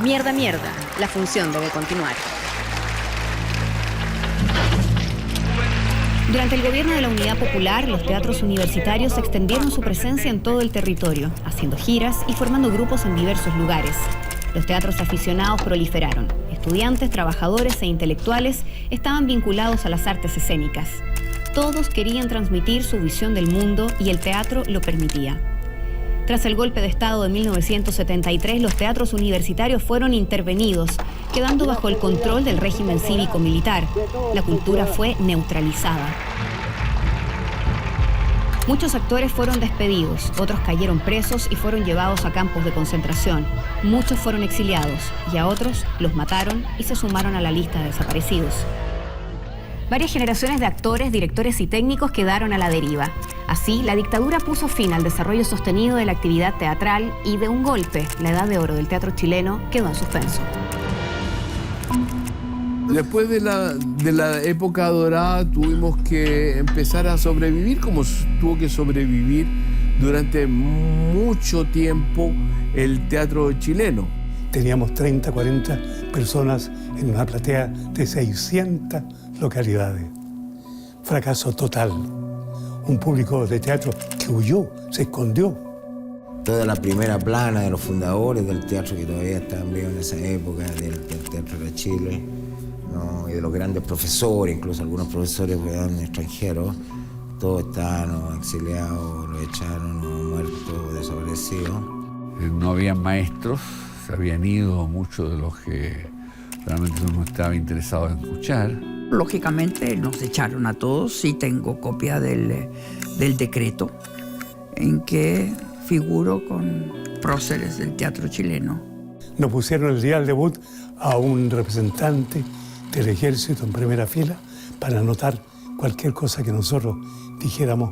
Mierda, mierda. La función debe continuar. Durante el gobierno de la Unidad Popular, los teatros universitarios extendieron su presencia en todo el territorio, haciendo giras y formando grupos en diversos lugares. Los teatros aficionados proliferaron. Estudiantes, trabajadores e intelectuales estaban vinculados a las artes escénicas. Todos querían transmitir su visión del mundo y el teatro lo permitía. Tras el golpe de Estado de 1973, los teatros universitarios fueron intervenidos, quedando bajo el control del régimen cívico-militar. La cultura fue neutralizada. Muchos actores fueron despedidos, otros cayeron presos y fueron llevados a campos de concentración. Muchos fueron exiliados y a otros los mataron y se sumaron a la lista de desaparecidos. Varias generaciones de actores, directores y técnicos quedaron a la deriva. Así, la dictadura puso fin al desarrollo sostenido de la actividad teatral y de un golpe, la edad de oro del teatro chileno quedó en suspenso. Después de la época dorada tuvimos que empezar a sobrevivir como tuvo que sobrevivir durante mucho tiempo el teatro chileno. Teníamos 30, 40 personas en una platea de 600 localidades. Fracaso total. Un público de teatro que huyó, se escondió. Toda la primera plana de los fundadores del teatro que todavía estaban vivos en esa época, del Teatro de Chile, ¿no? Y de los grandes profesores, incluso algunos profesores extranjeros, todos estaban exiliados, los echaron, muertos, desaparecidos. No había maestros, se habían ido muchos de los que realmente uno estaba interesado en escuchar. Lógicamente nos echaron a todos. Sí tengo copia del decreto en que figuro con próceres del teatro chileno. Nos pusieron el día del debut a un representante del ejército en primera fila para anotar cualquier cosa que nosotros dijéramos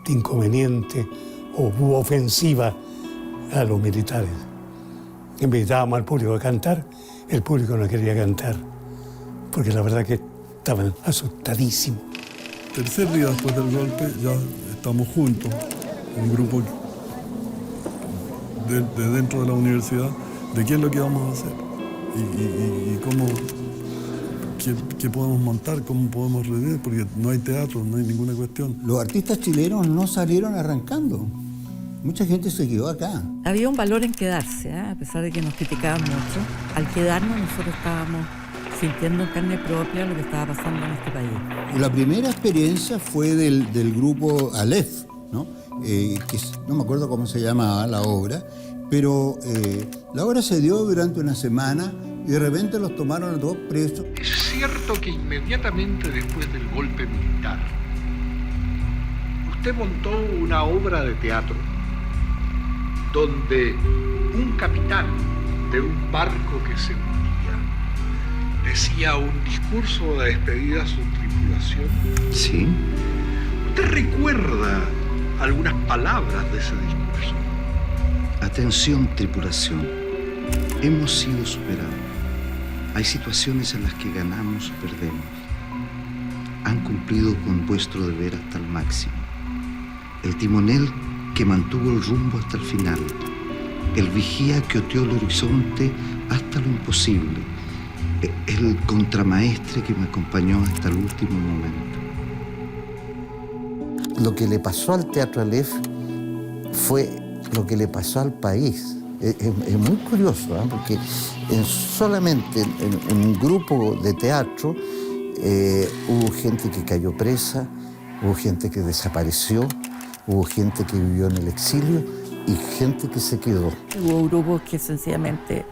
de inconveniente o ofensiva a los militares. Invitábamos al público a cantar, el público no quería cantar, porque la verdad que estaban asustadísimos. Tercer día después del golpe ya estamos juntos, un grupo de dentro de la universidad, de qué es lo que vamos a hacer y cómo, qué podemos montar, cómo podemos revivir, porque no hay teatro, no hay ninguna cuestión. Los artistas chilenos no salieron arrancando. Mucha gente se quedó acá. Había un valor en quedarse, a pesar de que nos criticaban mucho. Al quedarnos nosotros estábamos sintiendo en carne propia lo que estaba pasando en este país. La primera experiencia fue del grupo Aleph, ¿no? Que no me acuerdo cómo se llamaba la obra, pero la obra se dio durante una semana y de repente los tomaron a todos presos. Es cierto que inmediatamente después del golpe militar, usted montó una obra de teatro donde un capitán de un barco que se hundía decía un discurso de despedida a su tripulación. Sí. ¿Usted recuerda algunas palabras de ese discurso? Atención, tripulación. Hemos sido superados. Hay situaciones en las que ganamos o perdemos. Han cumplido con vuestro deber hasta el máximo. El timonel que mantuvo el rumbo hasta el final. El vigía que oteó el horizonte hasta lo imposible. El contramaestre que me acompañó hasta el último momento. Lo que le pasó al Teatro Aleph fue lo que le pasó al país. Es muy curioso, ¿eh? Porque solamente en un grupo de teatro hubo gente que cayó presa, hubo gente que desapareció, hubo gente que vivió en el exilio y gente que se quedó. Hubo grupos que sencillamente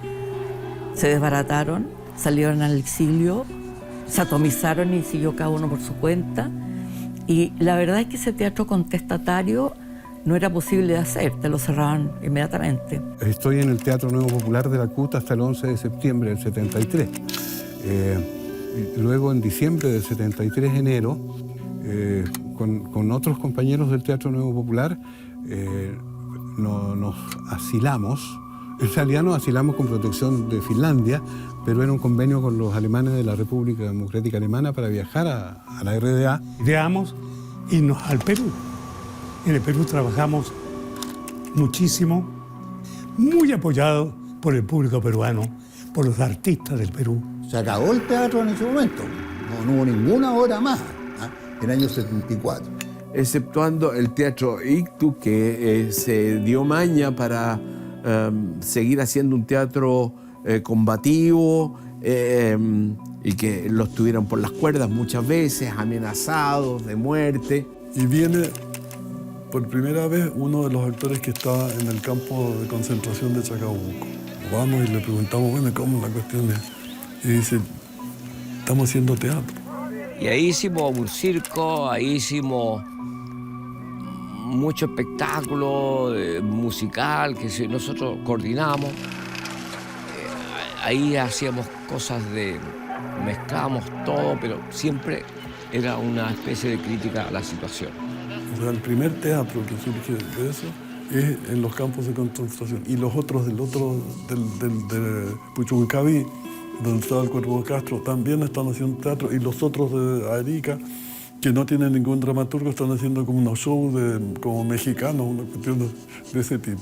se desbarataron, salieron al exilio, se atomizaron y siguió cada uno por su cuenta. Y la verdad es que ese teatro contestatario no era posible de hacer, te lo cerraban inmediatamente. Estoy en el Teatro Nuevo Popular de la CUT hasta el 11 de septiembre del 73. Luego, en diciembre del 73, enero, con otros compañeros del Teatro Nuevo Popular, nos asilamos En realidad nos asilamos con protección de Finlandia, pero era un convenio con los alemanes de la República Democrática Alemana para viajar a la RDA. Ideamos irnos al Perú. En el Perú trabajamos muchísimo, muy apoyados por el público peruano, por los artistas del Perú. Se acabó el teatro en ese momento, no hubo ninguna obra más, en el año 74. Exceptuando el Teatro Ictus, que se dio maña para seguir haciendo un teatro combativo y que los tuvieron por las cuerdas muchas veces, amenazados de muerte. Y viene por primera vez uno de los actores que estaba en el campo de concentración de Chacabuco. Vamos y le preguntamos, bueno, ¿cómo la cuestión es? Y dice, estamos haciendo teatro. Y ahí hicimos un circo, ahí hicimos mucho espectáculo musical que nosotros coordinamos. Ahí hacíamos cosas mezclábamos todo, pero siempre era una especie de crítica a la situación. O sea, el primer teatro que surge de eso es en los campos de concentración. Y los otros del Puchuncaví, donde estaba el Cuervo de Castro, también están haciendo teatro. Y los otros de Arica, que no tienen ningún dramaturgo, están haciendo como unos shows como mexicanos, una cuestión de ese tipo.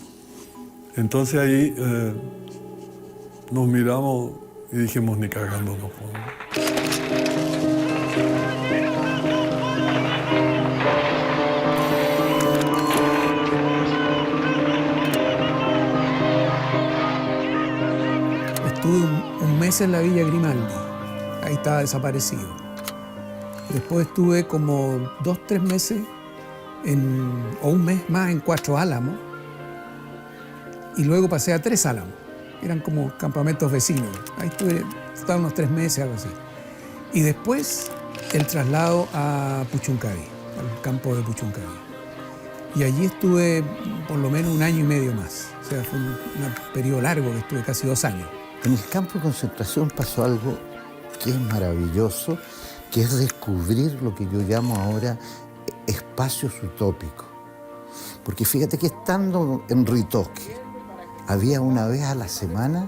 Entonces ahí nos miramos y dijimos, ni cagando no podemos. Estuve un mes en la Villa Grimaldi, ahí estaba desaparecido. Después estuve como 2 o 3 meses, o un mes más en 4 Álamos, y luego pasé a 3 Álamos. Eran como campamentos vecinos. Ahí estaba unos 3 meses, algo así. Y después el traslado a Puchuncaví, al campo de Puchuncaví. Y allí estuve por lo menos 1 año y medio más. O sea, fue un periodo largo que estuve, casi 2 años. En el campo de concentración pasó algo que es maravilloso, que es descubrir lo que yo llamo ahora espacios utópicos. Porque fíjate que estando en Ritoque, había una vez a la semana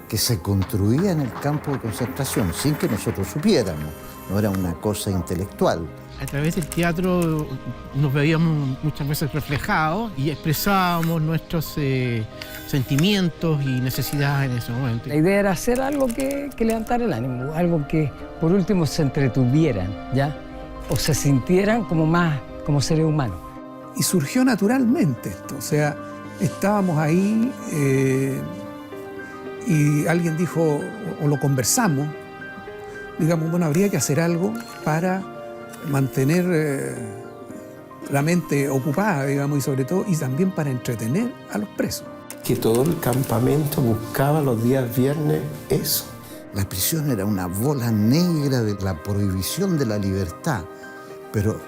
que se construía en el campo de concentración, sin que nosotros supiéramos, no era una cosa intelectual. A través del teatro nos veíamos muchas veces reflejados y expresábamos nuestros sentimientos y necesidades en ese momento. La idea era hacer algo que levantara el ánimo, algo que por último se entretuvieran, ¿ya? O se sintieran como seres humanos. Y surgió naturalmente esto, o sea, estábamos ahí y alguien dijo, o lo conversamos, digamos, bueno, habría que hacer algo para mantener la mente ocupada, digamos, y sobre todo, y también para entretener a los presos. Que todo el campamento buscaba los días viernes eso. La prisión era una bola negra de la prohibición de la libertad, pero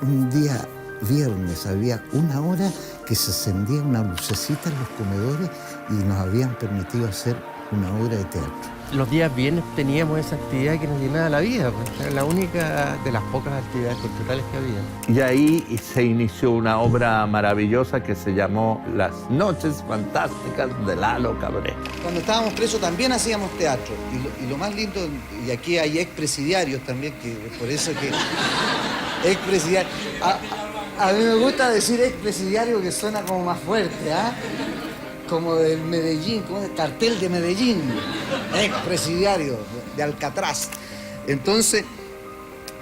un día viernes había 1 hora que se encendía una lucecita en los comedores y nos habían permitido hacer una obra de teatro. Los días viernes teníamos esa actividad que nos llenaba la vida, pues. Era la única de las pocas actividades culturales que había. Y ahí se inició una obra maravillosa que se llamó Las Noches Fantásticas de Lalo Cabré. Cuando estábamos presos también hacíamos teatro. Y lo más lindo, y aquí hay expresidiarios también, que por eso que... expresidiarios. A mí me gusta decir expresidiario que suena como más fuerte, ¿ah? Como del Medellín, como el cartel de Medellín, expresidiario de Alcatraz. Entonces,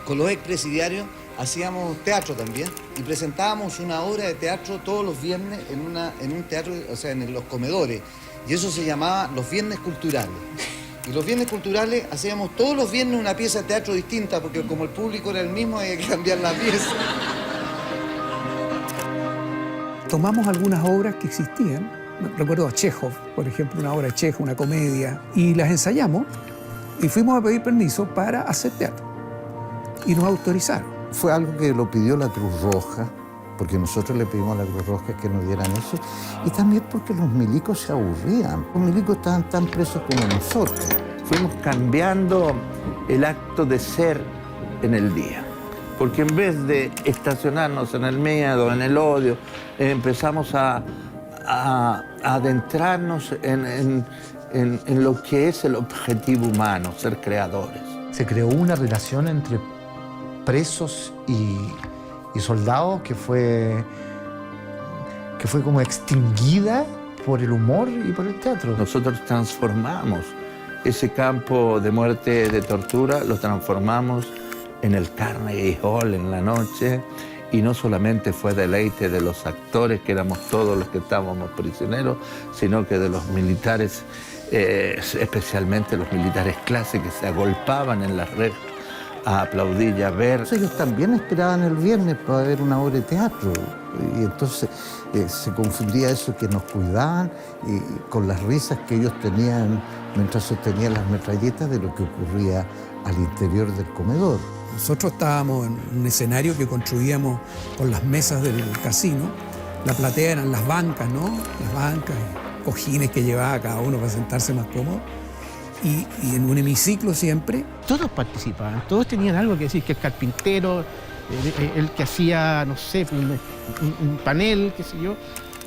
con los expresidiarios hacíamos teatro también y presentábamos una obra de teatro todos los viernes en un teatro, o sea, en los comedores. Y eso se llamaba los viernes culturales. Y los viernes culturales hacíamos todos los viernes una pieza de teatro distinta, porque como el público era el mismo, había que cambiar la pieza. Tomamos algunas obras que existían. Recuerdo a Chekhov, por ejemplo, una obra de Chekhov, una comedia, y las ensayamos y fuimos a pedir permiso para hacer teatro. Y nos autorizaron. Fue algo que lo pidió la Cruz Roja, porque nosotros le pedimos a la Cruz Roja que nos dieran eso, y también porque los milicos se aburrían. Los milicos estaban tan presos como nosotros. Fuimos cambiando el acto de ser en el día. Porque en vez de estacionarnos en el miedo, en el odio, empezamos a a adentrarnos en lo que es el objetivo humano, ser creadores. Se creó una relación entre presos y soldados que fue como extinguida por el humor y por el teatro. Nosotros transformamos ese campo de muerte, de tortura, lo transformamos en el Carnegie Hall en la noche, y no solamente fue deleite de los actores, que éramos todos los que estábamos prisioneros, sino que de los militares, especialmente los militares clase, que se agolpaban en las rejas a aplaudir y a ver. Ellos también esperaban el viernes para ver una obra de teatro, y entonces se confundía eso, que nos cuidaban, y con las risas que ellos tenían mientras sostenían las metralletas, de lo que ocurría al interior del comedor. Nosotros estábamos en un escenario que construíamos con las mesas del casino. La platea eran las bancas, ¿no? Las bancas, cojines que llevaba cada uno para sentarse más cómodo. Y en un hemiciclo siempre. Todos participaban, todos tenían algo que decir, que el carpintero, el que hacía, no sé, un panel, qué sé yo,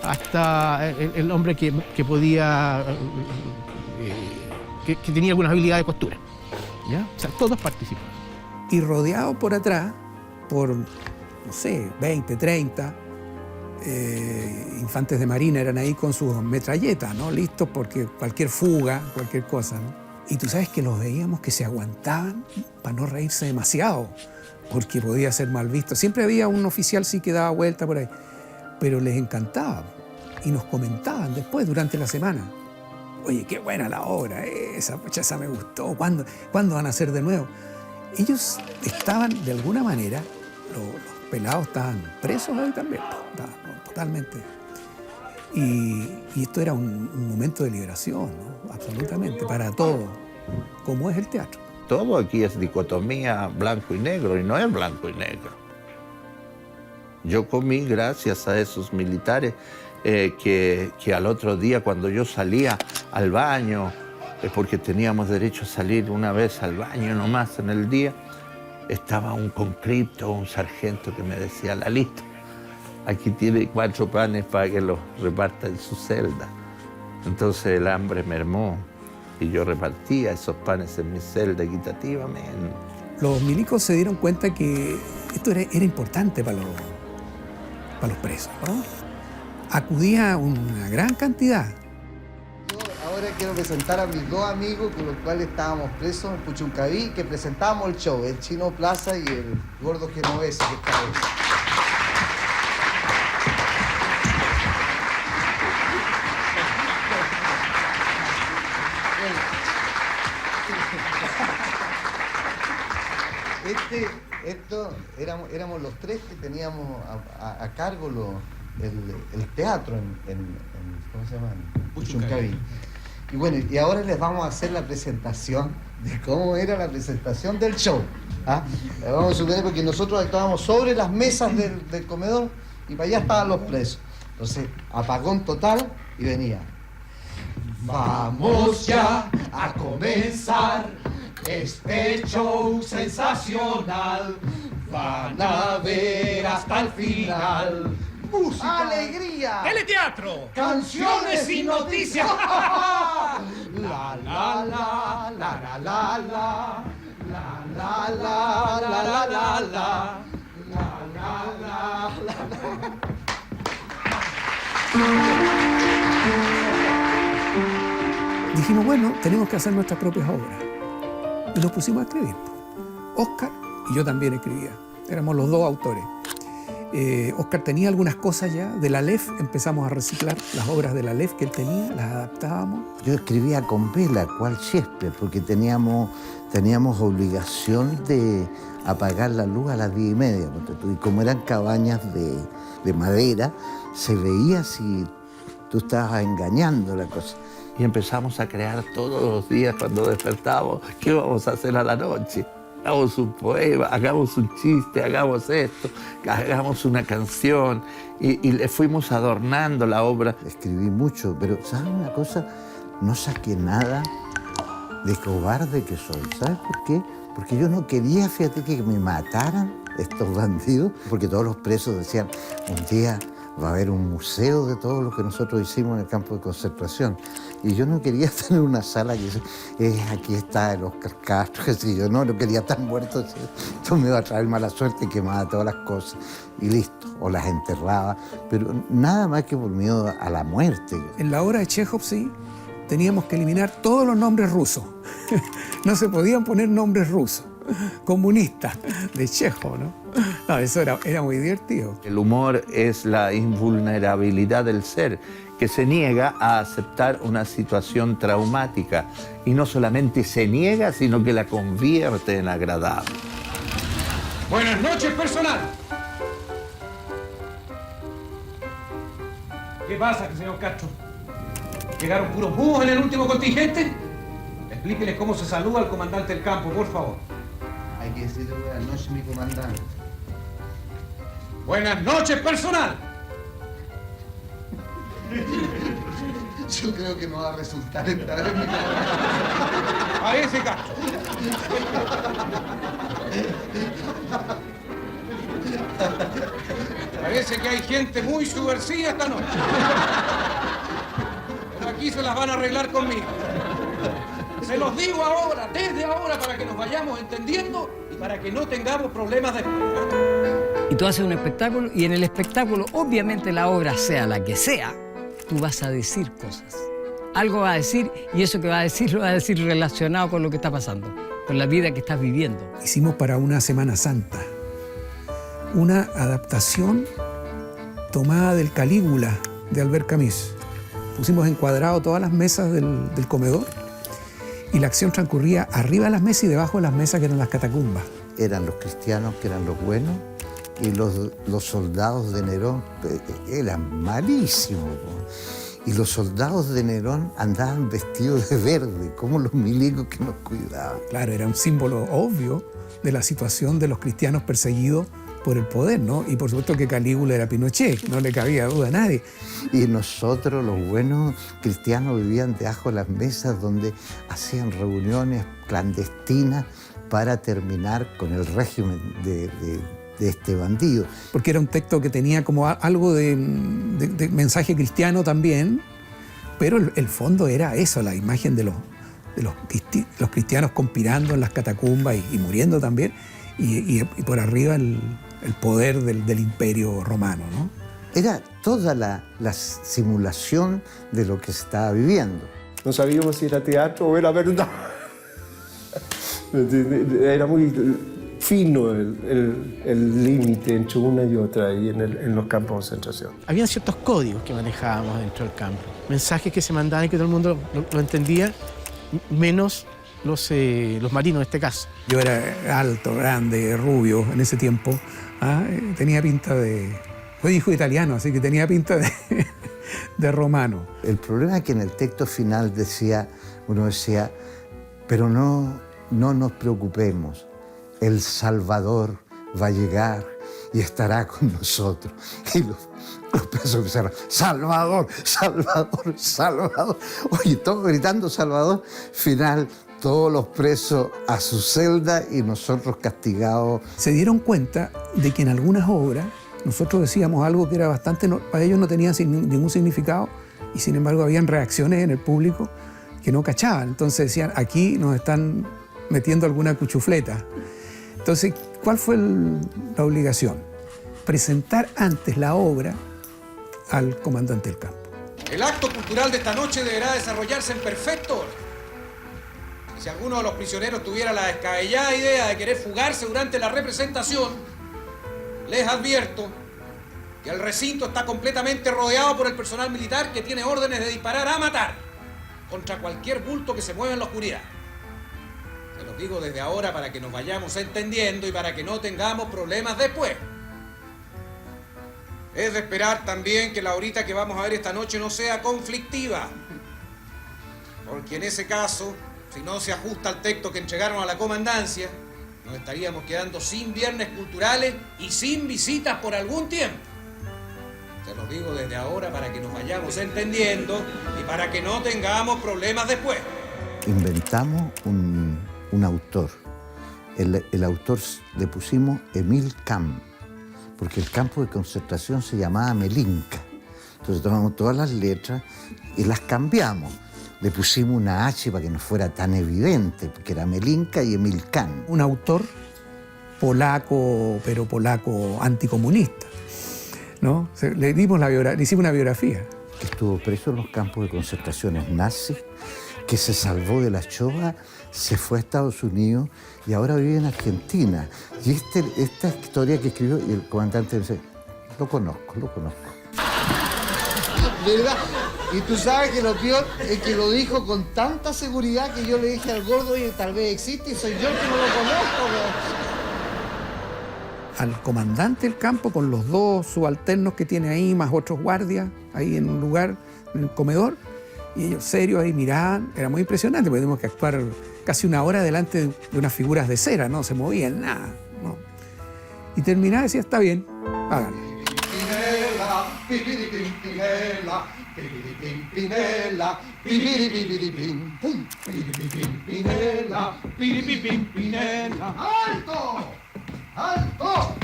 hasta el hombre que podía, que tenía alguna habilidad de costura. ¿Ya? O sea, todos participaban. Y rodeado por atrás, por, no sé, 20, 30 infantes de marina eran ahí con sus metralletas, ¿no? Listos porque cualquier fuga, cualquier cosa, ¿no? Y tú sabes que los veíamos que se aguantaban para no reírse demasiado, porque podía ser mal visto. Siempre había un oficial sí que daba vuelta por ahí, pero les encantaba. Y nos comentaban después, durante la semana. Oye, qué buena la obra, esa me gustó, ¿cuándo van a hacer de nuevo? Ellos estaban, de alguna manera, los pelados estaban presos ahí también, totalmente. Y esto era un momento de liberación, ¿no? Absolutamente, para todos, como es el teatro. Todo aquí es dicotomía blanco y negro, y no es blanco y negro. Yo comí gracias a esos militares que al otro día, cuando yo salía al baño, porque teníamos derecho a salir una vez al baño nomás en el día, estaba un conscripto, un sargento que me decía: Lalito, aquí tiene 4 panes para que los reparta en su celda. Entonces el hambre mermó y yo repartía esos panes en mi celda equitativamente. Los milicos se dieron cuenta que esto era importante para los presos, ¿no? Acudía una gran cantidad. Ahora quiero presentar a mis 2 amigos con los cuales estábamos presos en Puchuncaví, que presentábamos el show, el Chino Plaza y el Gordo Genovese, que está ahí. Éramos los 3 que teníamos a cargo el teatro en ¿cómo se llama? Puchuncaví. Y bueno, y ahora les vamos a hacer la presentación de cómo era la presentación del show. ¿Ah? Vamos a suponer, porque nosotros estábamos sobre las mesas del comedor y para allá estaban los presos. Entonces, apagón total y venía. Vamos ya a comenzar este show sensacional. Van a ver hasta el final. Música, ¡alegría! ¡Teleteatro! ¡Canciones y noticias! La la la, la la la la, la la la, la la la la, la la la. Dijimos, bueno, tenemos que hacer nuestras propias obras. Y nos pusimos a escribir. Oscar y yo también escribía. Éramos los 2 autores. Oscar tenía algunas cosas ya del Aleph, empezamos a reciclar las obras del Aleph que él tenía, las adaptábamos. Yo escribía con vela, cual Shakespeare, porque teníamos obligación de apagar la luz a las 10:30. Y como eran cabañas de madera, se veía si tú estabas engañando la cosa. Y empezamos a crear todos los días cuando despertábamos. ¿Qué vamos a hacer a la noche? Hagamos un poema, hagamos un chiste, hagamos esto, hagamos una canción. Y le fuimos adornando la obra. Escribí mucho, pero ¿sabes una cosa? No saqué nada de cobarde que soy. ¿Sabes por qué? Porque yo no quería, fíjate, que me mataran estos bandidos. Porque todos los presos decían, un va a haber un museo de todo lo que nosotros hicimos en el campo de concentración. Y yo no quería tener una sala que aquí está el Oscar Castro, que si yo no quería estar muerto, esto me iba a traer mala suerte y quemaba todas las cosas y listo, o las enterraba, pero nada más que por miedo a la muerte. En la obra de Chekhov, sí, teníamos que eliminar todos los nombres rusos. No se podían poner nombres rusos. Comunistas, de Chekhov, ¿no? No, eso era muy divertido. El humor es la invulnerabilidad del ser, que se niega a aceptar una situación traumática. Y no solamente se niega, sino que la convierte en agradable. Buenas noches, personal. ¿Qué pasa, señor Castro? ¿Llegaron puros búhos en el último contingente? Explíqueles cómo se saluda al comandante del campo, por favor. Hay que decirle buenas noches, mi comandante. Buenas noches, personal. Yo creo que no va a resultar esta vez, mi comandante. Parece, Castro. Parece que hay gente muy subversiva esta noche. Pero aquí se las van a arreglar conmigo. Se los digo ahora, desde ahora, para que nos vayamos entendiendo y para que no tengamos problemas después. Y tú haces un espectáculo y en el espectáculo, obviamente la obra sea la que sea, tú vas a decir cosas. Algo va a decir y eso que va a decir lo va a decir relacionado con lo que está pasando, con la vida que estás viviendo. Hicimos para una Semana Santa una adaptación tomada del Calígula de Albert Camus. Pusimos encuadrado todas las mesas del comedor y la acción transcurría arriba de las mesas y debajo de las mesas, que eran las catacumbas. Eran los cristianos que eran los buenos y los soldados de Nerón eran malísimos. Y los soldados de Nerón andaban vestidos de verde, como los milicos que nos cuidaban. Claro, era un símbolo obvio de la situación de los cristianos perseguidos por el poder, ¿no? Y por supuesto que Calígula era Pinochet, no le cabía duda a nadie. Y nosotros, los buenos cristianos, vivían debajo de las mesas donde hacían reuniones clandestinas para terminar con el régimen de este bandido. Porque era un texto que tenía como algo de mensaje cristiano también, pero el fondo era eso, la imagen de los cristianos conspirando en las catacumbas y muriendo también, y por arriba el poder del imperio romano, ¿no? Era toda la simulación de lo que se estaba viviendo. No sabíamos si era teatro o era verdad. Era muy fino el límite entre una y otra ahí en los campos de concentración. Habían ciertos códigos que manejábamos dentro del campo, mensajes que se mandaban y que todo el mundo lo entendía, menos los marinos en este caso. Yo era alto, grande, rubio en ese tiempo. Tenía pinta fue hijo italiano, así que tenía pinta de romano. El problema es que en el texto final uno decía, pero no nos preocupemos, el Salvador va a llegar y estará con nosotros. Y los presos empezaron, Salvador, Salvador, Salvador. Oye, todos gritando Salvador. Final, todos los presos a su celda y nosotros castigados. Se dieron cuenta de que en algunas obras nosotros decíamos algo que era bastante, para ellos no tenía ningún significado, y sin embargo habían reacciones en el público que no cachaban. Entonces decían, aquí nos están metiendo alguna cuchufleta. Entonces, ¿cuál fue la obligación? Presentar antes la obra al comandante del campo. El acto cultural de esta noche deberá desarrollarse en perfecto orden. Si alguno de los prisioneros tuviera la descabellada idea de querer fugarse durante la representación, les advierto que el recinto está completamente rodeado por el personal militar que tiene órdenes de disparar a matar contra cualquier bulto que se mueva en la oscuridad. Se los digo desde ahora para que nos vayamos entendiendo y para que no tengamos problemas después. Es de esperar también que la horita que vamos a ver esta noche no sea conflictiva, porque en ese caso, si no se ajusta al texto que entregaron a la comandancia, nos estaríamos quedando sin viernes culturales y sin visitas por algún tiempo. Se los digo desde ahora para que nos vayamos entendiendo y para que no tengamos problemas después. Inventamos un autor. El autor le pusimos Emil Camp, porque el campo de concentración se llamaba Melinka. Entonces tomamos todas las letras y las cambiamos. Le pusimos una H para que no fuera tan evidente, porque era Melinka y Emil Kahn. Un autor polaco, pero polaco anticomunista, ¿no? Le hicimos una biografía. Que estuvo preso en los campos de concentraciones nazis, que se salvó de la Shoah, se fue a Estados Unidos y ahora vive en Argentina. Y esta historia que escribió, y el comandante dice, lo conozco. ¿Verdad? Y tú sabes que lo peor es que lo dijo con tanta seguridad que yo le dije al gordo, oye, tal vez existe y soy yo el que no lo conozco. Al comandante del campo con los 2 subalternos que tiene ahí, más otros guardias, ahí en un lugar, en el comedor, y ellos serios ahí miraban. Era muy impresionante, porque tuvimos que actuar casi 1 hora delante de unas figuras de cera, no se movían, nada, ¿no? Y terminaba y decía, está bien, háganlo. Pinela, Pinela, Pinela, Pinela. ¡Alto! ¡Alto!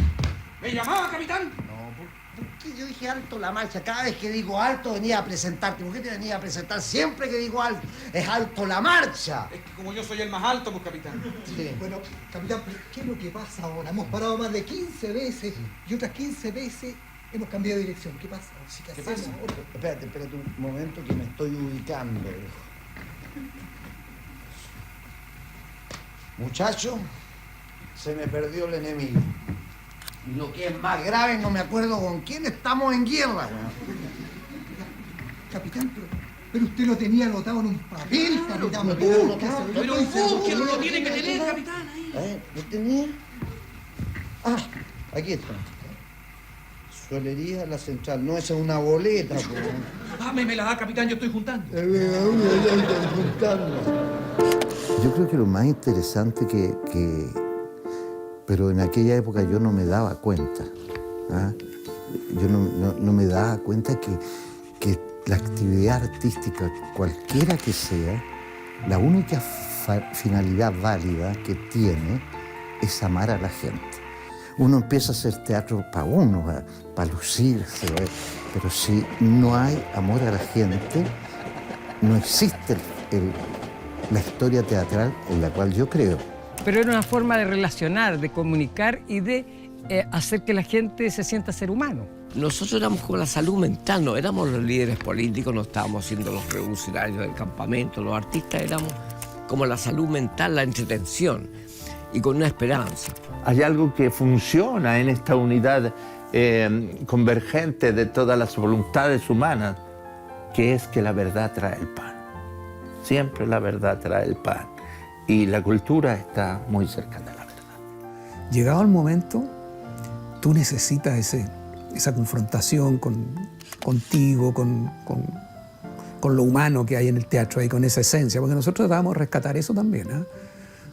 ¿Me llamaba, capitán? No, ¿por qué yo dije alto la marcha? Cada vez que digo alto venía a presentarte. ¿Por qué te venía a presentar? Siempre que digo alto, es alto la marcha. Es que como yo soy el más alto, pues, capitán. Sí. Bueno, capitán, ¿qué es lo que pasa ahora? Hemos parado más de 15 veces y otras 15 veces hemos cambiado de dirección. ¿Qué pasa? ¿Qué pasa? Espérate un momento que me estoy ubicando, hijo. Muchacho, se me perdió el enemigo. Y lo que es más grave, no me acuerdo con quién estamos en guerra. Capitán, pero usted lo tenía anotado en un papel, capitán. Pero búsquelo, lo tiene que tener, capitán. Ahí. ¿Lo tenía? Ah, aquí está. Solería La Central. No, esa es una boleta. Me la da, capitán, yo estoy juntando. Yo creo que lo más interesante pero en aquella época yo no me daba cuenta. ¿Ah? Yo no me daba cuenta que la actividad artística, cualquiera que sea, la única finalidad válida que tiene es amar a la gente. Uno empieza a hacer teatro para uno, para lucirse, pero si no hay amor a la gente, no existe la historia teatral en la cual yo creo. Pero era una forma de relacionar, de comunicar y de hacer que la gente se sienta ser humano. Nosotros éramos como la salud mental, no éramos los líderes políticos, no estábamos siendo los revolucionarios del campamento, los artistas éramos como la salud mental, la entretención y con una esperanza. Hay algo que funciona en esta unidad convergente de todas las voluntades humanas, que es que la verdad trae el pan. Siempre la verdad trae el pan. Y la cultura está muy cerca de la verdad. Llegado el momento, tú necesitas esa confrontación contigo, con lo humano que hay en el teatro, ahí, con esa esencia, porque nosotros tratábamos de rescatar eso también, ¿eh?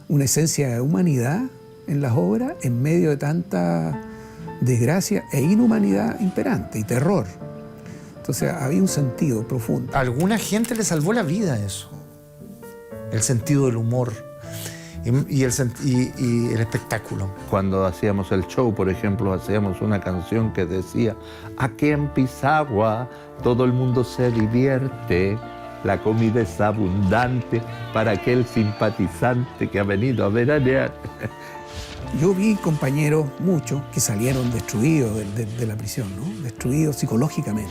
Una esencia de humanidad en las obras en medio de tanta desgracia e inhumanidad imperante y terror. Entonces había un sentido profundo. A alguna gente le salvó la vida eso. El sentido del humor y el espectáculo. Cuando hacíamos el show, por ejemplo, hacíamos una canción que decía: aquí en Pisagua todo el mundo se divierte, la comida es abundante para aquel simpatizante que ha venido a veranear. Yo vi compañeros, muchos, que salieron destruidos de la prisión, ¿no? Destruidos psicológicamente.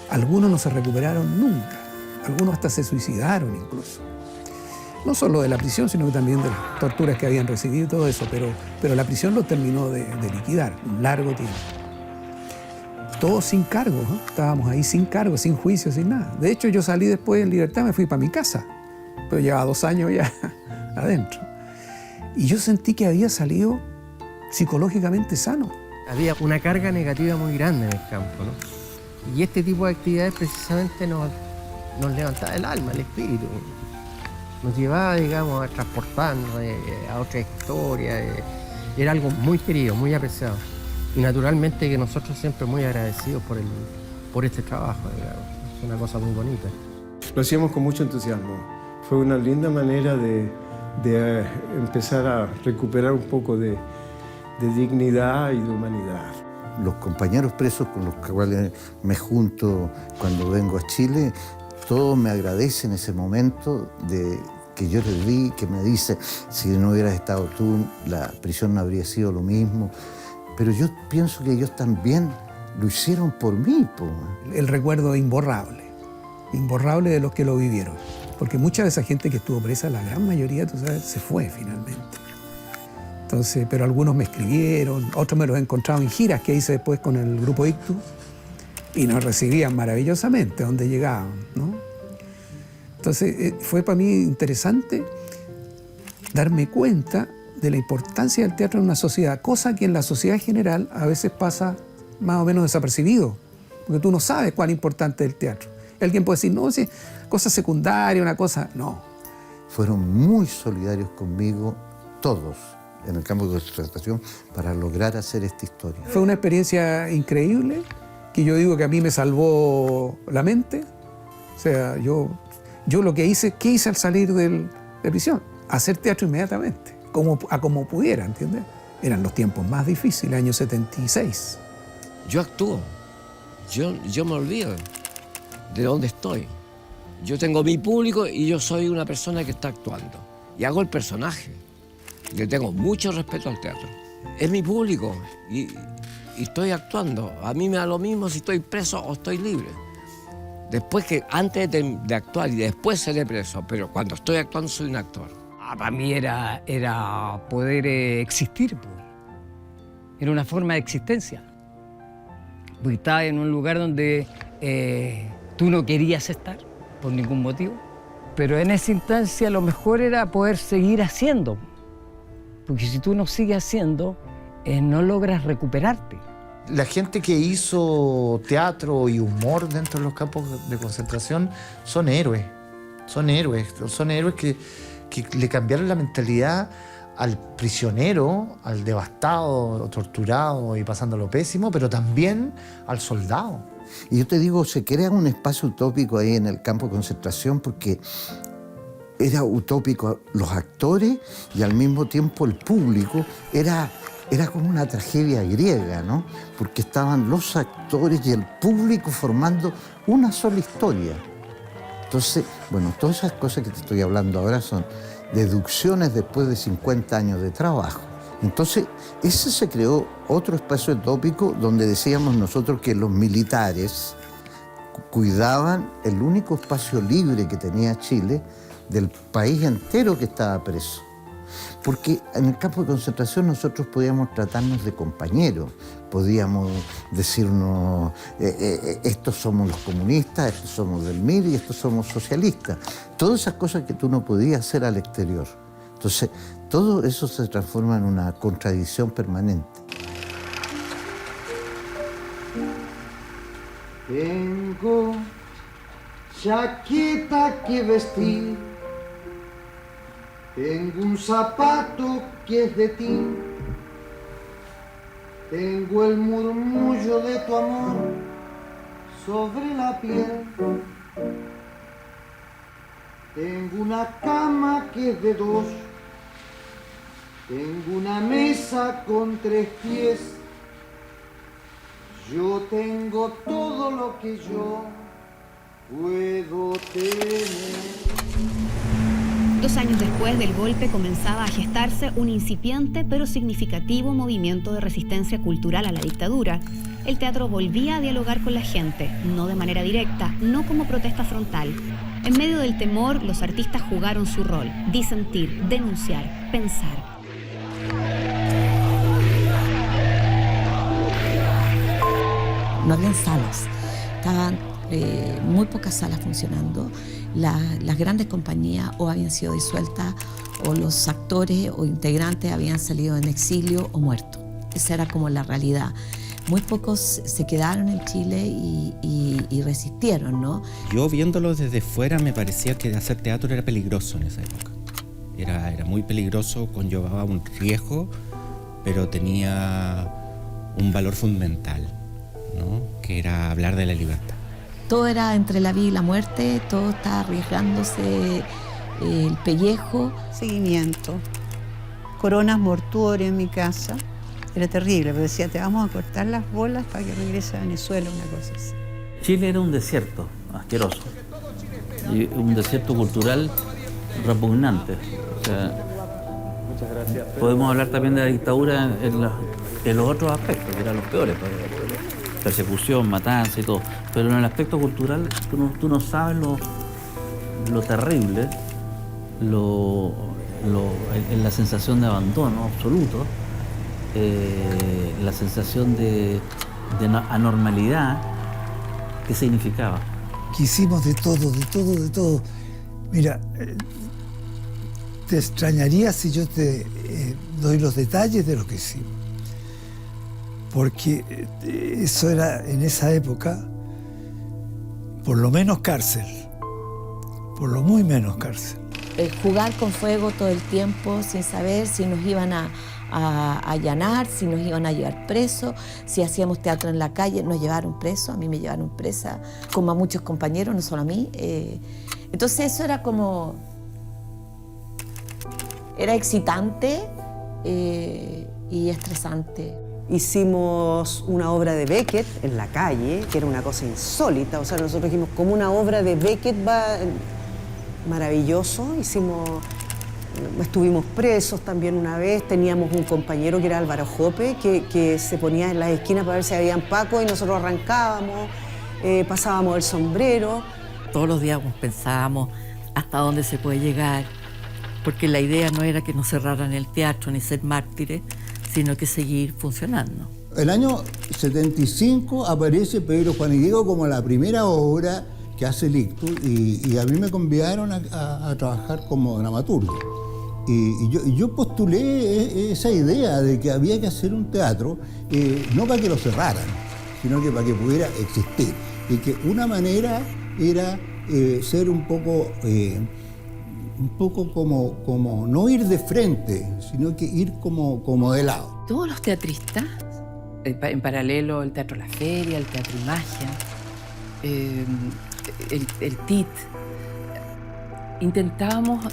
Algunos no se recuperaron nunca, algunos hasta se suicidaron incluso. No solo de la prisión, sino que también de las torturas que habían recibido y todo eso, pero la prisión lo terminó de liquidar un largo tiempo. Todos sin cargo, ¿no? Estábamos ahí sin cargo, sin juicio, sin nada. De hecho, yo salí después en libertad, me fui para mi casa, pero llevaba 2 años ya adentro. Y yo sentí que había salido psicológicamente sano. Había una carga negativa muy grande en el campo, ¿no? Y este tipo de actividades precisamente nos levantaba el alma, el espíritu. Nos llevaba, digamos, a transportarnos a otra historia. Era algo muy querido, muy apreciado. Y naturalmente que nosotros siempre muy agradecidos por este trabajo, digamos. Es una cosa muy bonita. Lo hacíamos con mucho entusiasmo. Fue una linda manera de empezar a recuperar un poco de dignidad y de humanidad. los compañeros presos con los cuales me junto cuando vengo a Chile, todos me agradecen ese momento de que yo les di, que me dice, si no hubieras estado tú, la prisión no habría sido lo mismo. Pero yo pienso que ellos también lo hicieron por mí. El recuerdo es imborrable de los que lo vivieron. Porque mucha de esa gente que estuvo presa, la gran mayoría, tú sabes, se fue finalmente. Entonces, pero algunos me escribieron, otros me los he encontrado en giras que hice después con el grupo Ictus y nos recibían maravillosamente donde llegaban, ¿no? Entonces, fue para mí interesante darme cuenta de la importancia del teatro en una sociedad, cosa que en la sociedad general a veces pasa más o menos desapercibido, porque tú no sabes cuán importante es el teatro. Alguien puede decir, no, sí, cosa secundaria, una cosa... No. Fueron muy solidarios conmigo todos en el campo de concentración para lograr hacer esta historia. Fue una experiencia increíble, que yo digo que a mí me salvó la mente. O sea, yo lo que hice, ¿qué hice al salir de prisión? Hacer teatro inmediatamente, como pudiera, ¿entiendes? Eran los tiempos más difíciles, año 76. Yo actúo, yo me olvido de dónde estoy. Yo tengo mi público y yo soy una persona que está actuando. Y hago el personaje. Yo tengo mucho respeto al teatro. Es mi público y estoy actuando. A mí me da lo mismo si estoy preso o estoy libre. Después que, antes de actuar y después seré preso, pero cuando estoy actuando soy un actor. Para mí era poder existir. Era una forma de existencia. Porque estaba en un lugar donde tú no querías estar por ningún motivo. Pero en esa instancia lo mejor era poder seguir haciendo. Porque si tú no sigues haciendo, no logras recuperarte. La gente que hizo teatro y humor dentro de los campos de concentración son héroes. Son héroes que le cambiaron la mentalidad al prisionero, al devastado, torturado y pasándolo pésimo, pero también al soldado. Y yo te digo, se crea un espacio utópico ahí en el campo de concentración porque era utópico los actores y al mismo tiempo el público. Era como una tragedia griega, ¿no? Porque estaban los actores y el público formando una sola historia. Entonces, bueno, todas esas cosas que te estoy hablando ahora son deducciones después de 50 años de trabajo. Entonces, ese se creó otro espacio utópico donde decíamos nosotros que los militares cuidaban el único espacio libre que tenía Chile del país entero que estaba preso. Porque en el campo de concentración nosotros podíamos tratarnos de compañeros, podíamos decirnos, estos somos los comunistas, estos somos del MIR y estos somos socialistas. Todas esas cosas que tú no podías hacer al exterior. Entonces, todo eso se transforma en una contradicción permanente. Tengo chaqueta que vestir, tengo un zapato que es de ti, tengo el murmullo de tu amor sobre la piel, tengo una cama que es de dos, tengo una mesa con 3 pies, yo tengo todo lo que yo puedo tener. 2 años después del golpe comenzaba a gestarse un incipiente pero significativo movimiento de resistencia cultural a la dictadura. El teatro volvía a dialogar con la gente, no de manera directa, no como protesta frontal. En medio del temor, los artistas jugaron su rol: disentir, denunciar, pensar. No habían salas, estaban muy pocas salas funcionando. Las grandes compañías o habían sido disueltas o los actores o integrantes habían salido en exilio o muertos. Esa era como la realidad. Muy pocos se quedaron en Chile y resistieron, ¿no? Yo viéndolo desde fuera me parecía que hacer teatro era peligroso en esa época. Era muy peligroso, conllevaba un riesgo, pero tenía un valor fundamental, ¿no? Que era hablar de la libertad. Todo era entre la vida y la muerte, todo estaba arriesgándose el pellejo. Seguimiento, coronas mortuorias en mi casa, Era terrible, pero decía, te vamos a cortar las bolas para que regrese a Venezuela, una cosa así. Chile era un desierto asqueroso, y un desierto cultural repugnante. O sea, muchas gracias. Podemos hablar también de la dictadura en los otros aspectos, que eran los peores, persecución, matanza y todo. Pero en el aspecto cultural, tú no sabes lo terrible, la sensación de abandono absoluto, la sensación de anormalidad que significaba. Que hicimos de todo, de todo, de todo. Mira, te extrañaría si yo te doy los detalles de lo que hicimos. Porque eso era, en esa época, por lo menos cárcel. Por lo muy menos cárcel. Jugar con fuego todo el tiempo sin saber si nos iban a allanar, si nos iban a llevar presos, si hacíamos teatro en la calle, nos llevaron presos, a mí me llevaron presa, como a muchos compañeros, no solo a mí. Entonces eso era como... Era excitante y estresante. Hicimos una obra de Beckett en la calle, que era una cosa insólita. O sea, nosotros dijimos, como una obra de Beckett va... Maravilloso. Estuvimos presos también una vez. Teníamos un compañero que era Álvaro Jope, que se ponía en las esquinas para ver si habían pacos y nosotros arrancábamos, pasábamos el sombrero. Todos los días pensábamos hasta dónde se puede llegar, porque la idea no era que nos cerraran el teatro ni ser mártires, sino que seguir funcionando. El año 75 aparece Pedro, Juan y Diego como la primera obra que hace el Ictus, y a mí me convidaron a trabajar como dramaturgo. Y yo postulé esa idea de que había que hacer un teatro, no para que lo cerraran, sino que para que pudiera existir. Y que una manera era ser un poco como no ir de frente, sino que ir como de lado. Todos los teatristas, en paralelo el Teatro La Feria, el Teatro Imagen, el TIT, intentábamos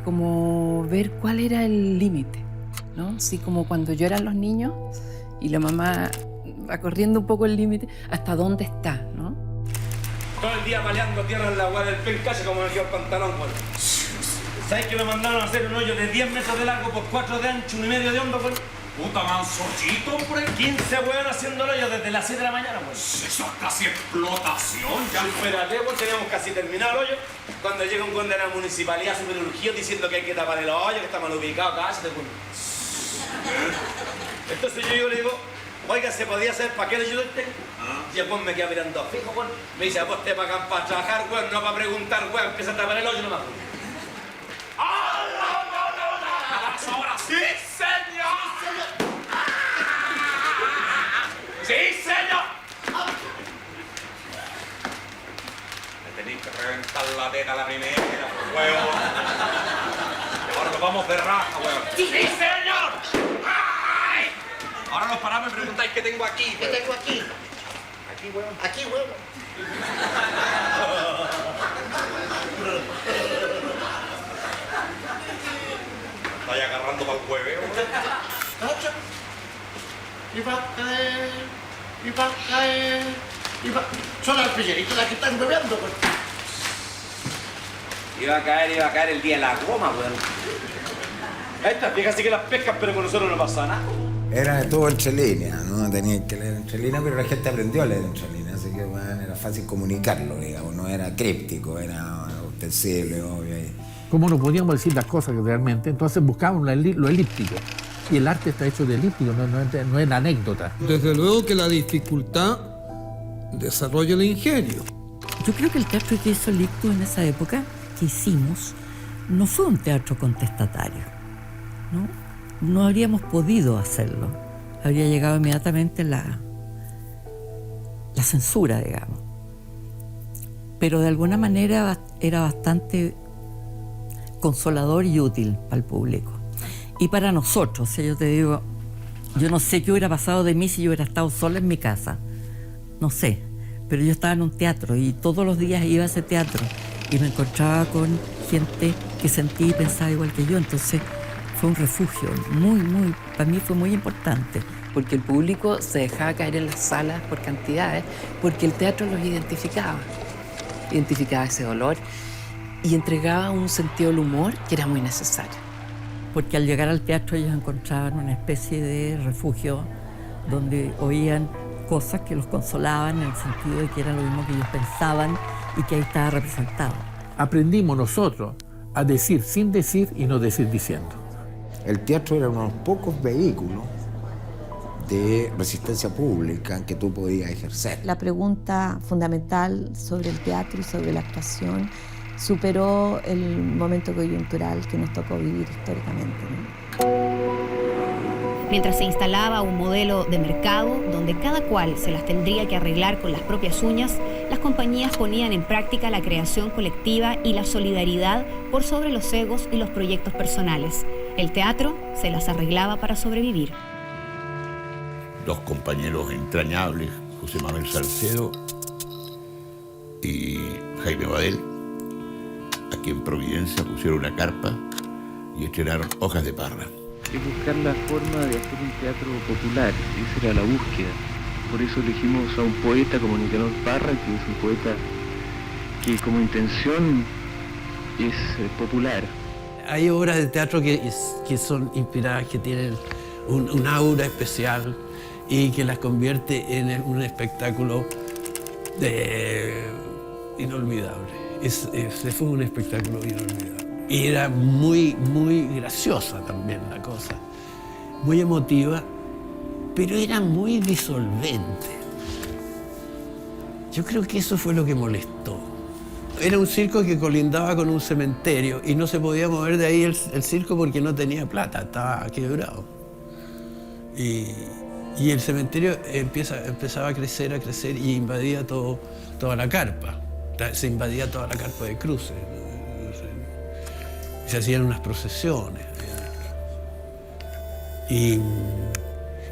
como ver cuál era el límite, ¿no? Así como cuando lloran los niños y la mamá va corriendo un poco el límite, hasta dónde está, ¿no? Todo el día maleando tierra en la agua del pencache como me dio el pantalón, güey. ¿Sabes que me mandaron a hacer un hoyo de 10 metros de largo por 4 de ancho, 1,5 de hondo, güey? Puta mansochito, hombre. 15 weón haciendo el hoyo desde las 7 de la mañana, güey. Eso es casi explotación, ya. Espérate, güey, teníamos casi terminado el hoyo cuando llega un güey de la municipalidad súper urgido diciendo que hay que tapar el hoyo, que está mal ubicado, cállate, güey. Entonces yo le digo, oiga, ¿se podía hacer para qué le ayudo usted? Y el güey me queda mirando fijo, güey. Me dice, pues te pagan para trabajar, güey, no para preguntar, güey. Empieza a tapar el hoyo nomás. Ahora sí, señor. ¡Sí, señor! Me tenéis que reventar la teta a la primera, huevo. Ahora nos vamos de raja, huevo. ¡Sí, señor! ¡Ay! Ahora nos paramos y preguntáis qué tengo aquí, ¿Qué tengo aquí? Aquí, huevo. Aquí, huevo. Estáis agarrando para el hueveo, ¿Cacha? Y va a caer, y va a caer, y va... Son las pilleritas las que están bebiendo, pues. Iba a caer el día de la goma, weón. Estas viejas sí que las pescan, pero con nosotros no pasa nada. Era todo entre líneas, ¿no? Tenía que leer entre líneas, pero la gente aprendió a leer entre líneas, así que bueno, era fácil comunicarlo, digamos, no era críptico, era ostensible, obvio. Como no podíamos decir las cosas realmente, entonces buscábamos lo elíptico. Y el arte está hecho de elíptico, no es la anécdota. Desde luego que la dificultad desarrolla el ingenio. Yo creo que el teatro que hizo el Ictus en esa época, que hicimos, no fue un teatro contestatario, ¿no? No habríamos podido hacerlo. Habría llegado inmediatamente la censura, digamos. Pero de alguna manera era bastante consolador y útil para el público. Y para nosotros, o sea, yo te digo, yo no sé qué hubiera pasado de mí si yo hubiera estado sola en mi casa. No sé, pero yo estaba en un teatro y todos los días iba a ese teatro y me encontraba con gente que sentía y pensaba igual que yo. Entonces fue un refugio para mí fue muy importante. porque el público se dejaba caer en las salas por cantidades, porque el teatro los identificaba ese dolor y entregaba un sentido del humor que era muy necesario. Porque al llegar al teatro ellos encontraban una especie de refugio donde oían cosas que los consolaban en el sentido de que era lo mismo que ellos pensaban y que ahí estaba representado. Aprendimos nosotros a decir sin decir y no decir diciendo. El teatro era uno de los pocos vehículos de resistencia pública en que tú podías ejercer. La pregunta fundamental sobre el teatro y sobre la actuación superó el momento coyuntural que nos tocó vivir históricamente, ¿no? Mientras se instalaba un modelo de mercado donde cada cual se las tendría que arreglar con las propias uñas, las compañías ponían en práctica la creación colectiva y la solidaridad por sobre los egos y los proyectos personales. El teatro se las arreglaba para sobrevivir. Dos compañeros entrañables, José Manuel Salcedo y Jaime Badel, aquí en Providencia pusieron una carpa y estrenaron Hojas de Parra. Es buscar la forma de hacer un teatro popular, esa era la búsqueda. Por eso elegimos a un poeta como Nicanor Parra, que es un poeta que como intención es popular. Hay obras de teatro que son inspiradas, que tienen un aura especial y que las convierte en un espectáculo inolvidable. Ese fue un espectáculo inolvidable. Y era muy graciosa también la cosa, muy emotiva, pero era muy disolvente. Yo creo que eso fue lo que molestó. Era un circo que colindaba con un cementerio y no se podía mover de ahí el circo porque no tenía plata, estaba quebrado. Y el cementerio empezaba a crecer y invadía toda la carpa. Se invadía toda la carpa de cruces. Se hacían unas procesiones. Y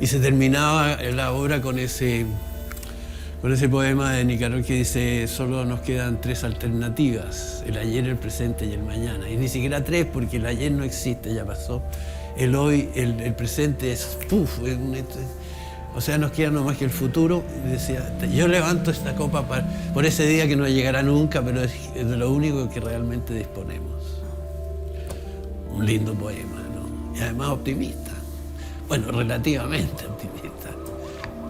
se terminaba la obra con ese poema de Nicanor que dice: solo nos quedan tres alternativas, el ayer, el presente y el mañana. Y ni siquiera tres, porque el ayer no existe, ya pasó. El hoy, el presente es o sea, nos queda nomás que el futuro. Y decía, yo levanto esta copa por ese día que no llegará nunca, pero es de lo único que realmente disponemos. Un lindo poema, ¿no? Y además optimista. Bueno, relativamente optimista.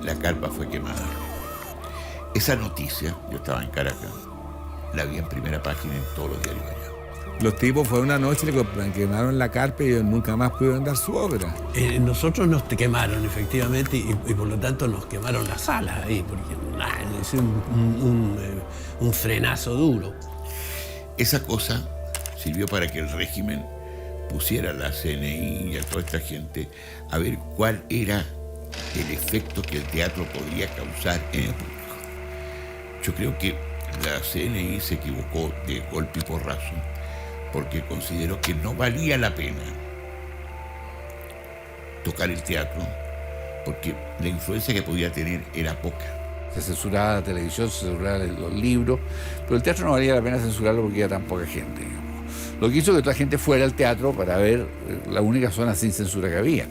La carpa fue quemada. Esa noticia, yo estaba en Caracas, la vi en primera página en todos los diarios allá. Los tipos fue una noche, le quemaron la carpa y ellos nunca más pudieron dar su obra. Nosotros nos quemaron, efectivamente, y por lo tanto nos quemaron las salas ahí, porque es un frenazo duro. Esa cosa sirvió para que el régimen pusiera a la CNI y a toda esta gente a ver cuál era el efecto que el teatro podría causar en el público. Yo creo que la CNI se equivocó de golpe y porrazo porque consideró que no valía la pena tocar el teatro porque la influencia que podía tener era poca. Se censuraba la televisión, se censuraban los libros, pero el teatro no valía la pena censurarlo porque era tan poca gente, digamos. Lo que hizo que toda la gente fuera al teatro para ver la única zona sin censura que había.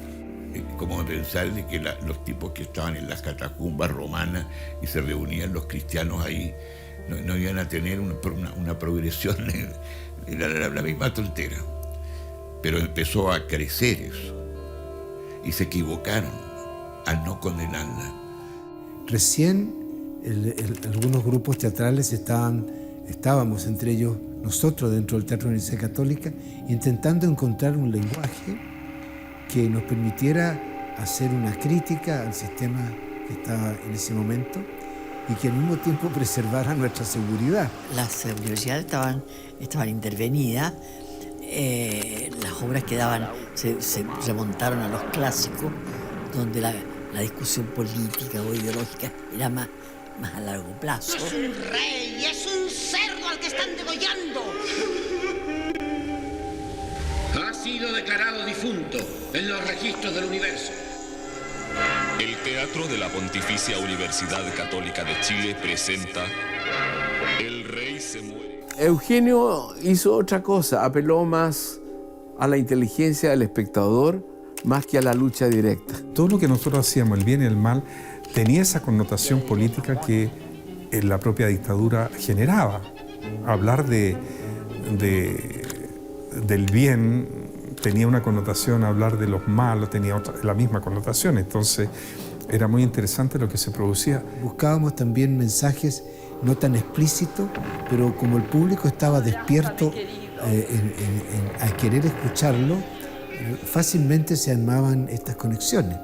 Como pensar de que los tipos que estaban en las catacumbas romanas y se reunían los cristianos ahí, no iban a tener una progresión, era la misma tontera. Pero empezó a crecer eso y se equivocaron al no condenarla. Recién algunos grupos teatrales estábamos entre ellos, nosotros dentro del Teatro de la Universidad Católica, intentando encontrar un lenguaje que nos permitiera hacer una crítica al sistema que estaba en ese momento y que al mismo tiempo preservara nuestra seguridad. Las universidades estaban intervenidas, las obras que daban se remontaron a los clásicos, donde la discusión política o ideológica era más a largo plazo. No es un rey, es un cerdo al que están degollando. Ha sido declarado difunto en los registros del universo. El Teatro de la Pontificia Universidad Católica de Chile presenta El Rey se muere. Eugenio hizo otra cosa, apeló más a la inteligencia del espectador más que a la lucha directa. Todo lo que nosotros hacíamos, el bien y el mal, tenía esa connotación política que la propia dictadura generaba. Hablar del bien tenía una connotación, hablar de los malos tenía la misma connotación. Entonces era muy interesante lo que se producía. Buscábamos también mensajes no tan explícitos, pero como el público estaba despierto a querer escucharlo, fácilmente se armaban estas conexiones.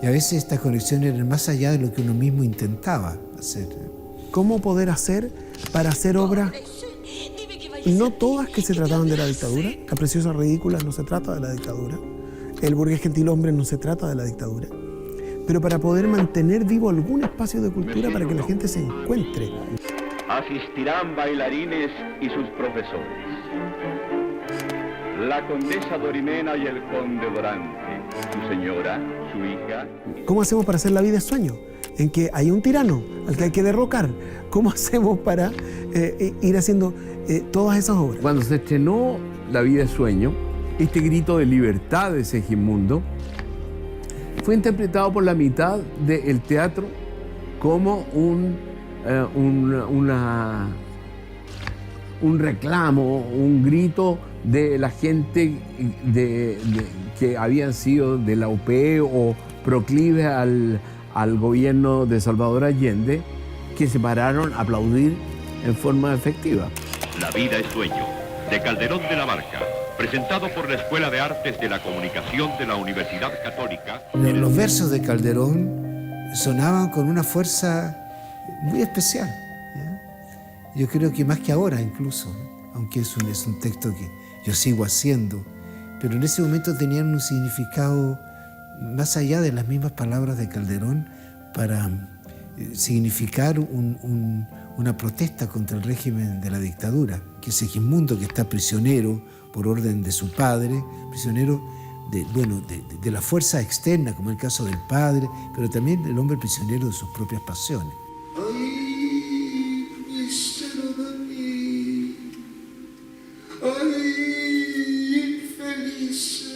Y a veces estas conexiones eran más allá de lo que uno mismo intentaba hacer. ¿Cómo poder hacer para hacer obras, no todas que se trataban de la dictadura? La Preciosa Ridícula no se trata de la dictadura. El Burgués Gentilhombre no se trata de la dictadura. Pero para poder mantener vivo algún espacio de cultura para que la gente se encuentre. Asistirán bailarines y sus profesores. La condesa Dorimena y el conde Dorante, su señora, su hija. ¿Cómo hacemos para hacer La vida es sueño? En que hay un tirano al que hay que derrocar. ¿Cómo hacemos para ir haciendo todas esas obras? Cuando se estrenó La vida es sueño, este grito de libertad de Segismundo fue interpretado por la mitad del teatro como un reclamo, un grito de la gente que habían sido de la UP o proclive al gobierno de Salvador Allende, que se pararon a aplaudir en forma efectiva. La vida es sueño, de Calderón de la Barca, presentado por la Escuela de Artes de la Comunicación de la Universidad Católica. Los versos de Calderón sonaban con una fuerza muy especial, ¿ya? Yo creo que más que ahora incluso, aunque es un texto que yo sigo haciendo, pero en ese momento tenían un significado más allá de las mismas palabras de Calderón para significar una protesta contra el régimen de la dictadura, que Segismundo, que está prisionero por orden de su padre, prisionero de la fuerza externa, como el caso del padre, pero también el hombre prisionero de sus propias pasiones. Ay, mísero de mí, ay, infeliz.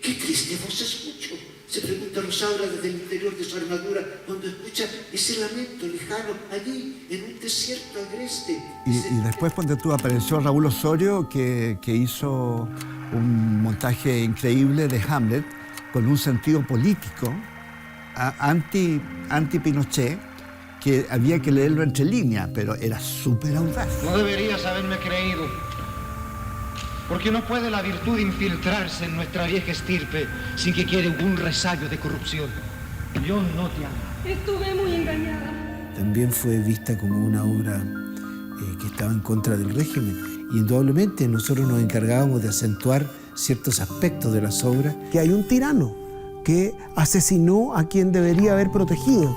Qué triste voz escucho, se pregunta Rosaura desde el interior de su armadura cuando escucha ese lamento lejano allí en un desierto agreste. Y después, cuando apareció Raúl Osorio, que hizo un montaje increíble de Hamlet con un sentido político anti-Pinochet, que había que leerlo entre líneas, pero era súper audaz. No deberías haberme creído, porque no puede la virtud infiltrarse en nuestra vieja estirpe sin que quede un resayo de corrupción. Yo no te amo. Estuve muy engañada. También fue vista como una obra que estaba en contra del régimen. Y indudablemente nosotros nos encargábamos de acentuar ciertos aspectos de las obras. Que hay un tirano que asesinó a quien debería haber protegido.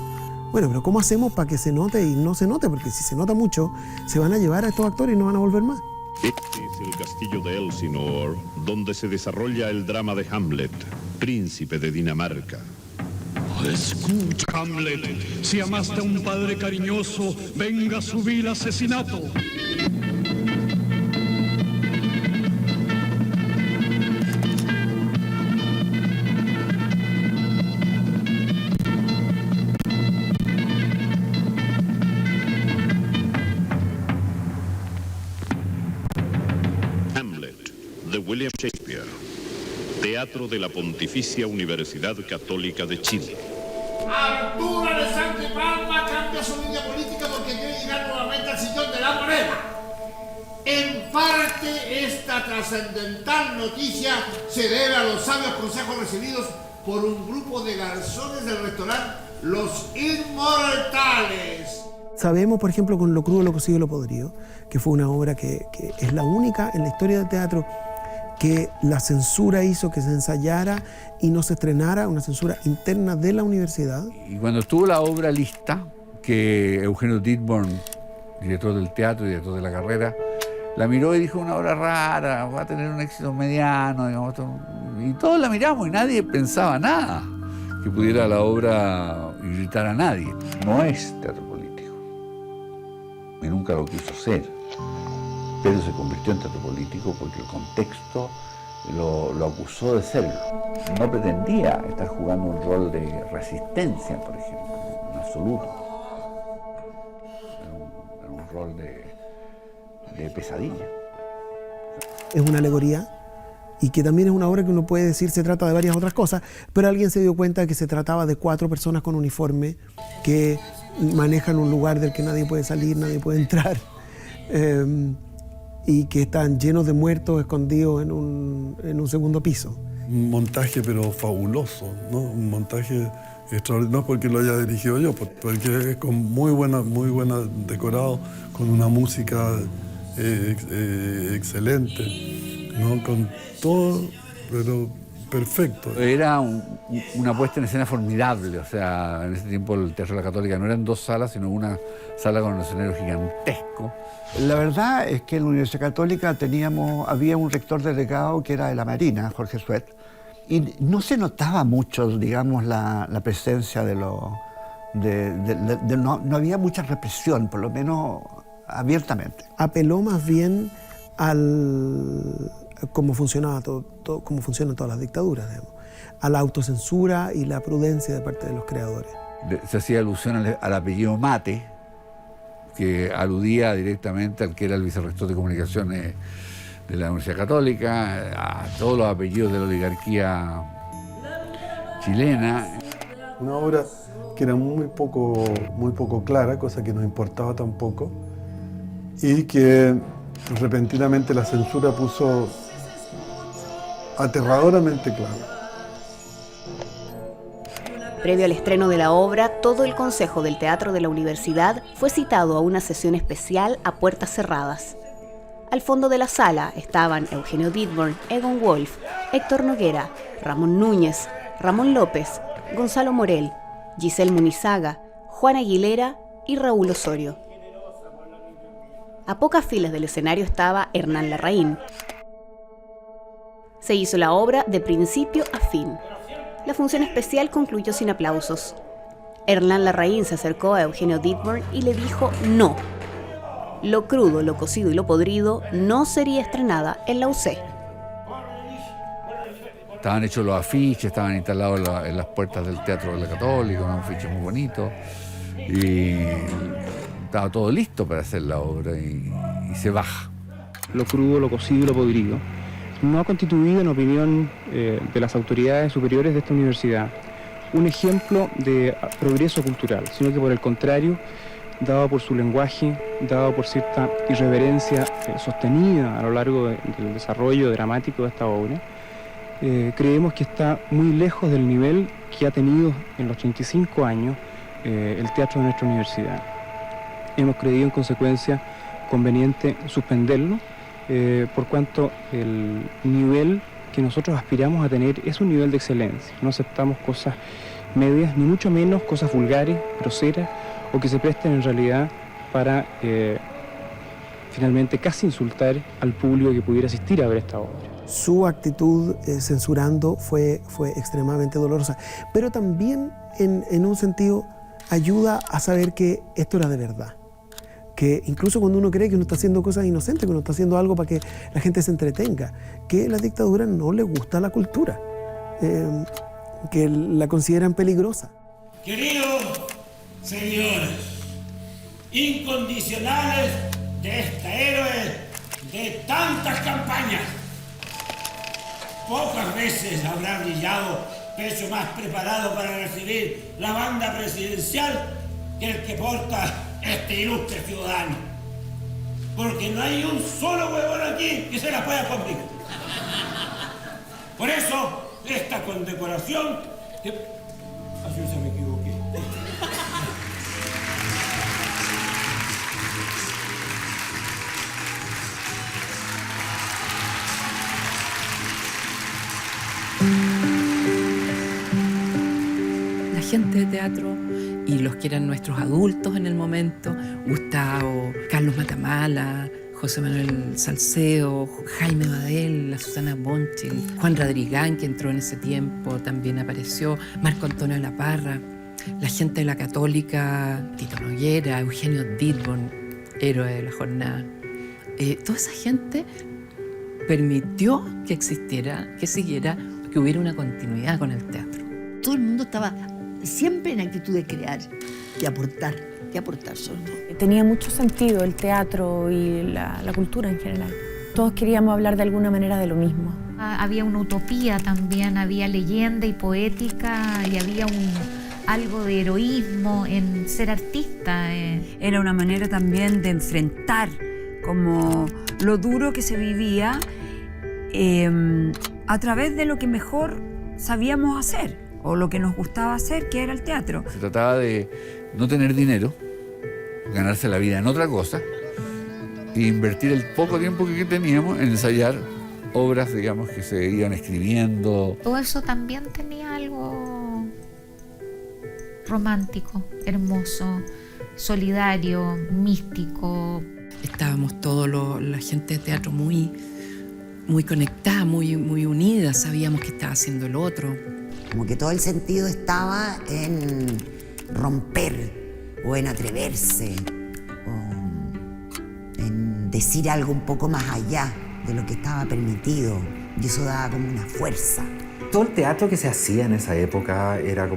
Bueno, pero ¿cómo hacemos para que se note y no se note? Porque si se nota mucho, se van a llevar a estos actores y no van a volver más. Este es el castillo de Elsinore, donde se desarrolla el drama de Hamlet, príncipe de Dinamarca. Escucha, Hamlet, si amaste a un padre cariñoso, venga su vil asesinato. De William Shakespeare, Teatro de la Pontificia Universidad Católica de Chile. Arturo Alessandri Palma cambia su línea política porque quiere llegar nuevamente al sillón de la moneda. En parte, esta trascendental noticia se debe a los sabios consejos recibidos por un grupo de garzones del restaurante Los Inmortales. Sabemos, por ejemplo, con Lo crudo, lo cocido y lo podrido, que fue una obra que es la única en la historia del teatro que la censura hizo que se ensayara y no se estrenara, una censura interna de la universidad. Y cuando estuvo la obra lista, que Eugenio Dittborn, director del teatro y director de la carrera, la miró y dijo: una obra rara, va a tener un éxito mediano, digamos, y todos la miramos y nadie pensaba nada que pudiera la obra irritar a nadie. No es teatro político, y nunca lo quiso ser, pero se convirtió en teatro político porque el contexto lo acusó de serlo. No pretendía estar jugando un rol de resistencia, por ejemplo, en absoluto. Era un rol de pesadilla. Es una alegoría y que también es una obra que uno puede decir se trata de varias otras cosas, pero alguien se dio cuenta de que se trataba de 4 personas con uniforme que manejan un lugar del que nadie puede salir, nadie puede entrar, y que están llenos de muertos escondidos en un segundo piso. Un montaje pero fabuloso, ¿no? Un montaje extraordinario, no porque lo haya dirigido yo, porque es con muy buena decorado, con una música excelente, ¿no? Con todo, pero perfecto. Era una puesta en escena formidable, o sea, en ese tiempo el Teatro de la Católica no eran 2 salas, sino una sala con un escenario gigantesco. La verdad es que en la Universidad Católica había un rector delegado que era de la Marina, Jorge Suet, y no se notaba mucho, digamos, la presencia no había mucha represión, por lo menos abiertamente. Apeló más bien cómo funcionaba cómo funcionan todas las dictaduras, digamos, a la autocensura y la prudencia de parte de los creadores. Se hacía alusión al apellido Mate, que aludía directamente al que era el vicerrector de comunicaciones de la Universidad Católica, a todos los apellidos de la oligarquía chilena. Una obra que era muy poco clara, cosa que no importaba tampoco, y que repentinamente la censura puso aterradoramente claro. Previo al estreno de la obra, todo el consejo del Teatro de la Universidad fue citado a una sesión especial a puertas cerradas. Al fondo de la sala estaban Eugenio Dittborn, Egon Wolff, Héctor Noguera, Ramón Núñez, Ramón López, Gonzalo Morel, Giselle Munizaga, Juan Aguilera y Raúl Osorio. A pocas filas del escenario estaba Hernán Larraín. Se hizo la obra de principio a fin. La función especial concluyó sin aplausos. Hernán Larraín se acercó a Eugenio Dittborn y le dijo no. Lo crudo, lo cocido y lo podrido no sería estrenada en la UC. Estaban hechos los afiches, estaban instalados en las puertas del Teatro de la Católica, un afiche muy bonito, y estaba todo listo para hacer la obra y se baja. Lo crudo, lo cocido y lo podrido no ha constituido, en opinión de las autoridades superiores de esta universidad, un ejemplo de progreso cultural, sino que por el contrario, dado por su lenguaje, dado por cierta irreverencia sostenida a lo largo del desarrollo dramático de esta obra, creemos que está muy lejos del nivel que ha tenido en los 35 años el teatro de nuestra universidad. Hemos creído en consecuencia conveniente suspenderlo, por cuanto el nivel que nosotros aspiramos a tener es un nivel de excelencia. No aceptamos cosas medias, ni mucho menos cosas vulgares, groseras, o que se presten en realidad para finalmente casi insultar al público que pudiera asistir a ver esta obra. Su actitud censurando fue extremadamente dolorosa, pero también en un sentido ayuda a saber que esto era de verdad. Que incluso cuando uno cree que uno está haciendo cosas inocentes, que uno está haciendo algo para que la gente se entretenga, que a la dictadura no le gusta la cultura, que la consideran peligrosa. Queridos señores, incondicionales de este héroe de tantas campañas, pocas veces habrá brillado pecho más preparado para recibir la banda presidencial que el que porta este ilustre ciudadano, porque no hay un solo huevón aquí que se la pueda conmigo. Por eso, esta condecoración, así se me equivoqué. La gente de teatro y los que eran nuestros adultos en el momento, Gustavo, Carlos Matamala, José Manuel Salceo, Jaime Badel, la Susana Bonchil, Juan Radrigán, que entró en ese tiempo, también apareció, Marco Antonio La Parra, la gente de la Católica, Tito Noguera, Eugenio Dittborn, héroe de la jornada. Toda esa gente permitió que existiera, que siguiera, que hubiera una continuidad con el teatro. Todo el mundo estaba siempre en actitud de crear, de aportar solo. Tenía mucho sentido el teatro y la cultura en general. Todos queríamos hablar de alguna manera de lo mismo. Había una utopía también, había leyenda y poética y había algo de heroísmo en ser artista. Era una manera también de enfrentar como lo duro que se vivía a través de lo que mejor sabíamos hacer o lo que nos gustaba hacer, que era el teatro. Se trataba de no tener dinero, ganarse la vida en otra cosa e invertir el poco tiempo que teníamos en ensayar obras, digamos, que se iban escribiendo. Todo eso también tenía algo romántico, hermoso, solidario, místico. Estábamos todos la gente de teatro muy conectada, muy unida, sabíamos que estaba haciendo el otro. Como que todo el sentido estaba en romper o en atreverse o en decir algo un poco más allá de lo que estaba permitido, y eso daba como una fuerza. Todo el teatro que se hacía en esa época era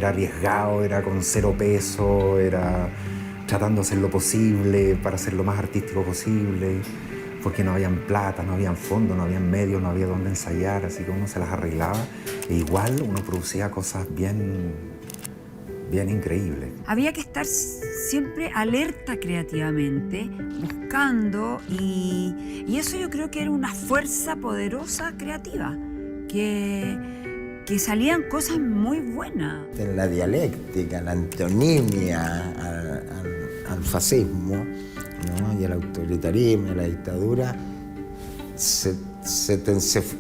arriesgado, era con cero peso, era tratando de hacer lo posible para ser lo más artístico posible, porque no habían plata, no habían fondos, no habían medios, no había dónde ensayar, así que uno se las arreglaba e igual uno producía cosas bien increíbles. Había que estar siempre alerta creativamente, buscando, y eso yo creo que era una fuerza poderosa creativa, que salían cosas muy buenas. En la dialéctica, la antonimia al fascismo, ¿no? Y al autoritarismo, a la dictadura,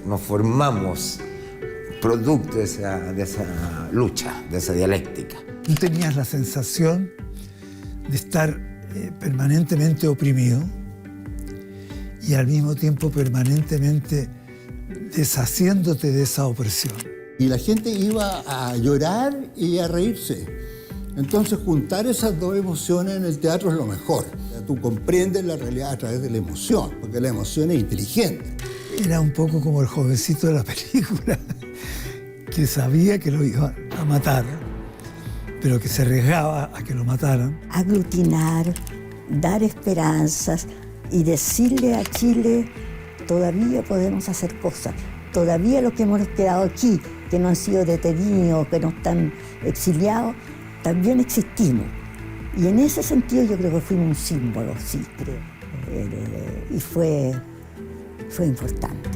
nos formamos producto de esa lucha, de esa dialéctica. Tú tenías la sensación de estar permanentemente oprimido y al mismo tiempo permanentemente deshaciéndote de esa opresión. Y la gente iba a llorar y a reírse. Entonces juntar esas dos emociones en el teatro es lo mejor. Tú comprendes la realidad a través de la emoción, porque la emoción es inteligente. Era un poco como el jovencito de la película, que sabía que lo iban a matar, pero que se arriesgaba a que lo mataran. Aglutinar, dar esperanzas y decirle a Chile, todavía podemos hacer cosas, todavía los que hemos quedado aquí, que no han sido detenidos, que no están exiliados, también existimos. Y en ese sentido yo creo que fuimos un símbolo, sí, creo. Y fue importante.